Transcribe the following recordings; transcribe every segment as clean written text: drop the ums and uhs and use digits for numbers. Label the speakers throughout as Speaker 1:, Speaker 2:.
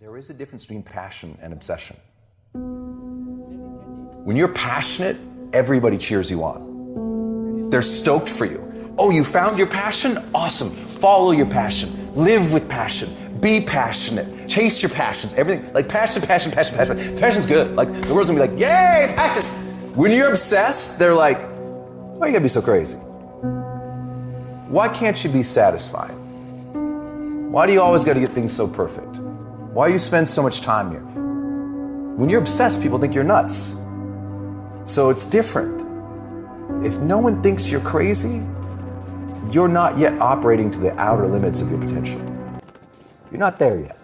Speaker 1: There is a difference between passion and obsession. When you're passionate, everybody cheers you on. They're stoked for you. Oh, you found your passion? Awesome. Follow your passion. Live with passion. Be passionate. Chase your passions. Everything. Like passion. Passion's good. Like the world's gonna be like, yay, passion. When you're obsessed, they're like, why you gotta be so crazy? Why can't you be satisfied? Why do you always gotta get things so perfect? Why do you spend so much time here? When you're obsessed, people think you're nuts. So it's different. If no one thinks you're crazy, you're not yet operating to the outer limits of your potential. You're not there yet.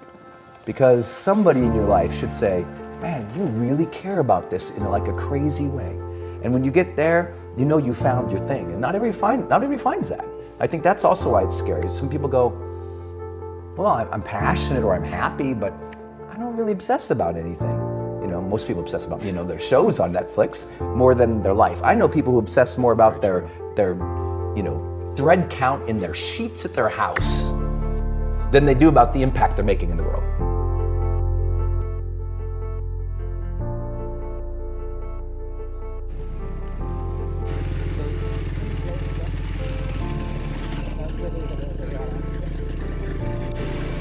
Speaker 1: Because somebody in your life should say, man, you really care about this in like a crazy way. And when you get there, you know you found your thing. And not everybody finds that. I think that's also why it's scary. Some people go, well, I'm passionate or I'm happy, but I don't really obsess about anything. You know, most people obsess about, their shows on Netflix more than their life. I know people who obsess more about their thread count in their sheets at their house than they do about the impact they're making in the world.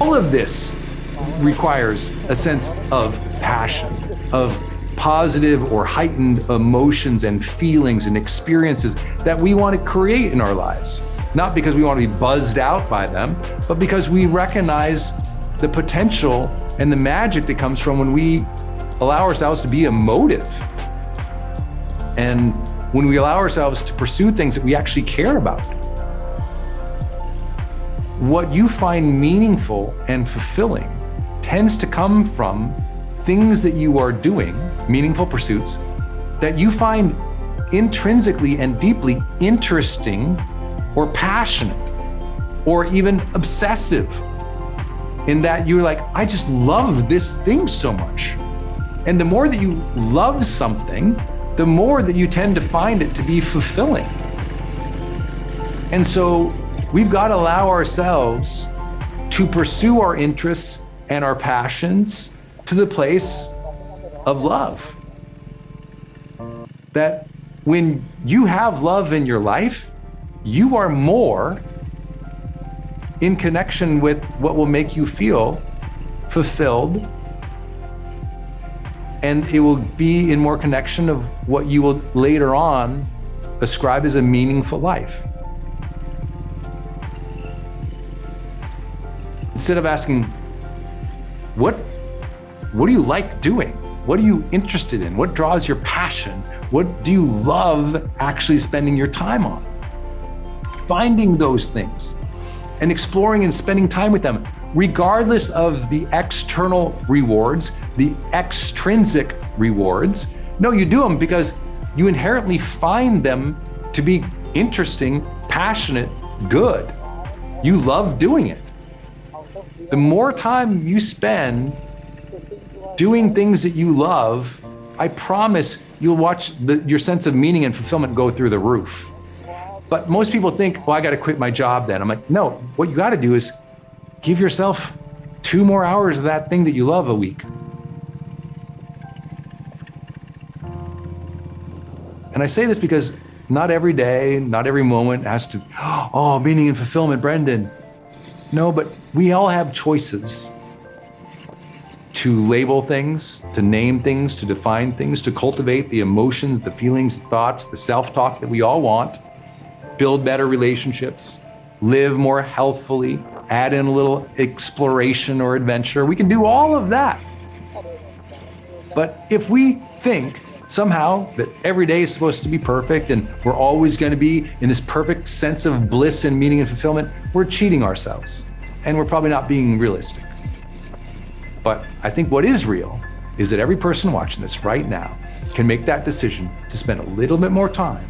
Speaker 2: All of this requires a sense of passion, of positive or heightened emotions and feelings and experiences that we want to create in our lives. Not because we want to be buzzed out by them, but because we recognize the potential and the magic that comes from when we allow ourselves to be emotive. And when we allow ourselves to pursue things that we actually care about. What you find meaningful and fulfilling tends to come from things that you are doing, meaningful pursuits, that you find intrinsically and deeply interesting or passionate or even obsessive, in that you're like, I just love this thing so much. And the more that you love something, the more that you tend to find it to be fulfilling. And so we've got to allow ourselves to pursue our interests and our passions to the place of love. That when you have love in your life, you are more in connection with what will make you feel fulfilled, and it will be in more connection of what you will later on ascribe as a meaningful life. Instead of asking, what do you like doing? What are you interested in? What draws your passion? What do you love actually spending your time on? Finding those things and exploring and spending time with them, regardless of the external rewards, the extrinsic rewards. No, you do them because you inherently find them to be interesting, passionate, good. You love doing it. The more time you spend doing things that you love, I promise you'll watch your sense of meaning and fulfillment go through the roof. But most people think, well, I got to quit my job then. I'm like, no, what you got to do is give yourself 2 more hours of that thing that you love a week. And I say this because not every day, not every moment has to, oh, meaning and fulfillment, Brendon. No, but we all have choices to label things, to name things, to define things, to cultivate the emotions, the feelings, the thoughts, the self-talk that we all want, build better relationships, live more healthfully, add in a little exploration or adventure. We can do all of that. But if we think somehow that every day is supposed to be perfect and we're always going to be in this perfect sense of bliss and meaning and fulfillment, we're cheating ourselves. And we're probably not being realistic. But I think what is real is that every person watching this right now can make that decision to spend a little bit more time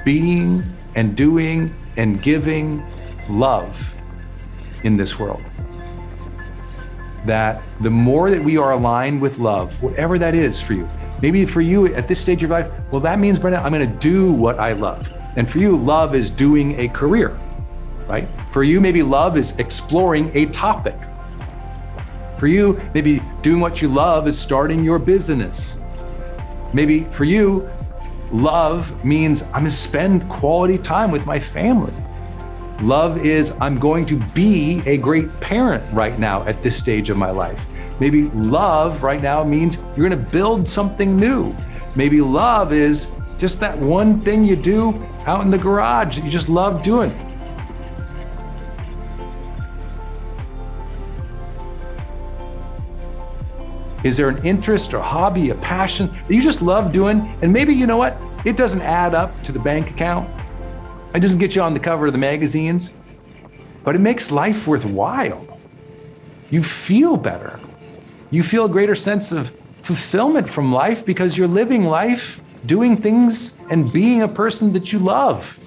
Speaker 2: being and doing and giving love in this world. That the more that we are aligned with love, whatever that is for you, maybe for you at this stage of your life, well, that means, Brendon, I'm going to do what I love. And for you, love is doing a career, right? For you, maybe love is exploring a topic. For you, maybe doing what you love is starting your business. Maybe for you, love means I'm gonna spend quality time with my family. Love is I'm going to be a great parent right now at this stage of my life. Maybe love right now means you're gonna build something new. Maybe love is just that one thing you do out in the garage that you just love doing. Is there an interest or hobby, a passion that you just love doing? And maybe, you know what? It doesn't add up to the bank account. It doesn't get you on the cover of the magazines, but it makes life worthwhile. You feel better. You feel a greater sense of fulfillment from life because you're living life, doing things, and being a person that you love.